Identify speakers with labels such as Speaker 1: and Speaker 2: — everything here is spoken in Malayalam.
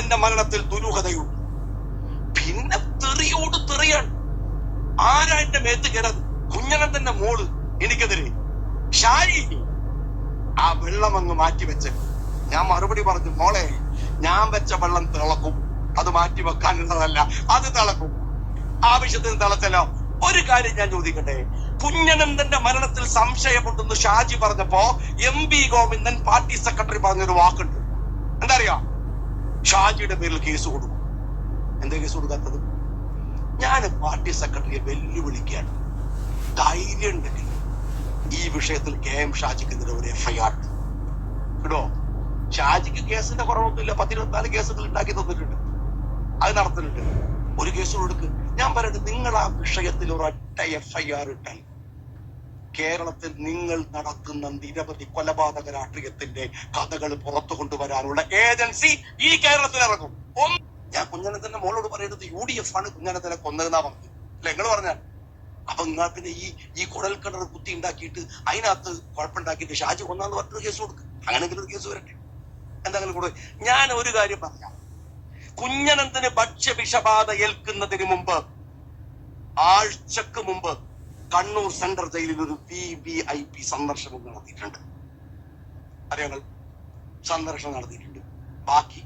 Speaker 1: കുഞ്ഞനന്തന്റെ മരണത്തിൽ ദുരൂഹതയുണ്ട്. പിന്നെ തെറിയോട് തെറിയാണ്. ആരാ എന്റെ മേത്ത് കയറത്? കുഞ്ഞനന്തന്റെ മോള് എനിക്കെതിരെ ഷാരി. ആ വെള്ളം അങ്ങ് മാറ്റിവെച്ച് ഞാൻ മറുപടി പറഞ്ഞു, മോളെ ഞാൻ വെച്ച വെള്ളം തിളക്കും, അത് മാറ്റി വെക്കാനുള്ളതല്ല, അത് തിളക്കും. ആവശ്യത്തിന് തിളച്ചല്ലോ. ഒരു കാര്യം ഞാൻ ചോദിക്കട്ടെ, കുഞ്ഞനന്തന്റെ മരണത്തിൽ സംശയമുണ്ടെന്ന് ഷാജി പറഞ്ഞപ്പോ MP ഗോവിന്ദൻ പാർട്ടി സെക്രട്ടറി പറഞ്ഞൊരു വാക്കുണ്ട്. എന്താ അറിയാ? ഷാജിയുടെ പേരിൽ കേസ് കൊടുക്കും. എന്താ കേസ് കൊടുക്കാത്തത്? ഞാൻ പാർട്ടി സെക്രട്ടറിയെ വെല്ലുവിളിക്കുകയാണ്. ധൈര്യം ഉണ്ടെങ്കിൽ ഈ വിഷയത്തിൽ KM ഷാജിക്കെതിരെ ഒരു FIR ഇടോ. ഷാജിക്ക് കേസിന്റെ കുറവൊന്നുമില്ല, 10-24 കേസുകൾ ഉണ്ടാക്കി തന്നിട്ടുണ്ട്, അത് നടത്തുന്നുണ്ട്. ഒരു കേസ് കൊടുക്ക്. ഞാൻ പറയട്ടെ, നിങ്ങൾ ആ വിഷയത്തിൽ ഒരൊറ്റ FIR ഇട്ടാൽ കേരളത്തിൽ നിങ്ങൾ നടത്തുന്ന നിരവധി കൊലപാതക രാഷ്ട്രീയത്തിന്റെ കഥകൾ പുറത്തു കൊണ്ടുവരാനുള്ള ഏജൻസി ഈ കേരളത്തിൽ ഇറങ്ങും. ഞാൻ കുഞ്ഞനന്തന്റെ മോളോട് പറയുന്നത് UDF ആണ് കുഞ്ഞനന്തനെ കൊന്നതെന്നാ പറഞ്ഞു. അല്ല, നിങ്ങൾ പറഞ്ഞാൽ അപ്പൊ നിങ്ങൾ പിന്നെ ഈ കുഴൽ കിണർ കുത്തി ഉണ്ടാക്കിയിട്ട് അതിനകത്ത് കുഴപ്പമുണ്ടാക്കിയിട്ട് ഷാജി കൊന്നാന്ന് പറഞ്ഞൊരു കേസ് കൊടുക്കും. അങ്ങനെങ്കിലും ഒരു കേസ് വരട്ടെ, എന്തെങ്കിലും കൂടെ. ഞാൻ ഒരു കാര്യം പറയാം, കുഞ്ഞനന്തന് ഭക്ഷ്യവിഷബാധ ഏൽക്കുന്നതിന് മുമ്പ്, ആഴ്ചക്ക് മുമ്പ് കണ്ണൂർ സെൻട്രൽ ജയിലിൽ ഒരു VVIP സന്ദർശനം നടത്തിയിട്ടുണ്ട്. അറിയാങ്ങൾ സന്ദർശനം നടത്തിയിട്ടുണ്ട്. ബാക്കി